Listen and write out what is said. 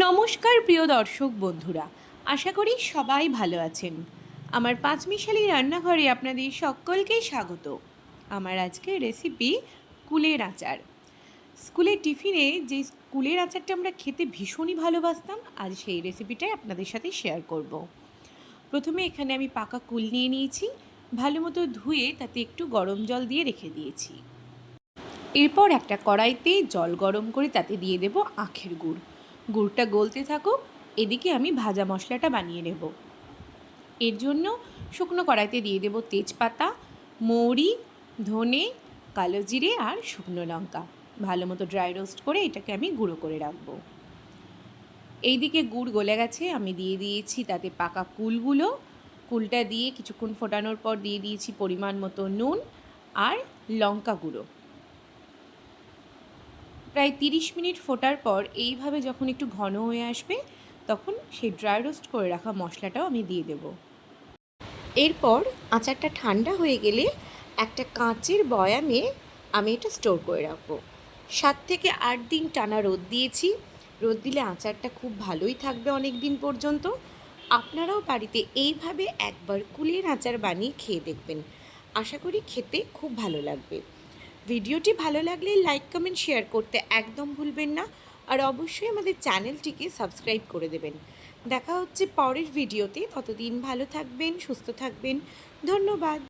নমস্কার প্রিয় দর্শক বন্ধুরা, আশা করি সবাই ভালো আছেন। আমার পাঁচমিশালি রান্নাঘরে আপনাদের সকলকে স্বাগত। আমার আজকের রেসিপি কুলের আচার। স্কুলের টিফিনে যে কুলের আচারটা আমরা খেতে ভীষণই ভালোবাসতাম, আজ সেই রেসিপিটাই আপনাদের সাথে শেয়ার করব। প্রথমে এখানে আমি পাকা কুল নিয়ে নিয়েছি, ভালো মতো ধুয়ে তাতে একটু গরম জল দিয়ে রেখে দিয়েছি। এরপর একটা কড়াইতে জল গরম করে তাতে দিয়ে দেব আখের গুড়। গুড়টা গলতে থাকুক, এদিকে আমি ভাজা মশলাটা বানিয়ে নেব। এর জন্য শুকনো কড়াইতে দিয়ে দেব তেজপাতা, মৌরি, ধনে, কালো জিরে আর শুকনো লঙ্কা। ভালো মতো ড্রাই রোস্ট করে এটাকে আমি গুঁড়ো করে রাখবো। এইদিকে গুড় গলে গেছে, আমি দিয়ে দিয়েছি তাতে পাকা কুলগুলো। কুলটা দিয়ে কিছুক্ষণ ফোটানোর পর দিয়ে দিয়েছি পরিমাণ মতো নুন আর লঙ্কা গুঁড়ো। প্রায় 30 মিনিট ফোটার পর এইভাবে যখন একটু ঘন হয়ে আসবে, তখন সেই ড্রাই রোস্ট করে রাখা মশলাটাও আমি দিয়ে দেব। এরপর আচারটা ঠান্ডা হয়ে গেলে একটা কাঁচের বয়ামে আমি এটা স্টোর করে রাখবো। 7 থেকে 8 দিন টানা রোদ দিয়েছি। রোদ দিলে আচারটা খুব ভালোই থাকবে অনেক দিন পর্যন্ত। আপনারাও বাড়িতে এইভাবে একবার কুলের আচার বানিয়ে খেয়ে দেখবেন, আশা করি খেতে খুব ভালো লাগবে। ভিডিওটি ভালো লাগলে লাইক, কমেন্ট, শেয়ার করতে একদম ভুলবেন না। আর অবশ্যই আমাদের চ্যানেলটিকে সাবস্ক্রাইব করে দেবেন। দেখা হচ্ছে পরের ভিডিওতে। ততদিন ভালো থাকবেন, সুস্থ থাকবেন। ধন্যবাদ।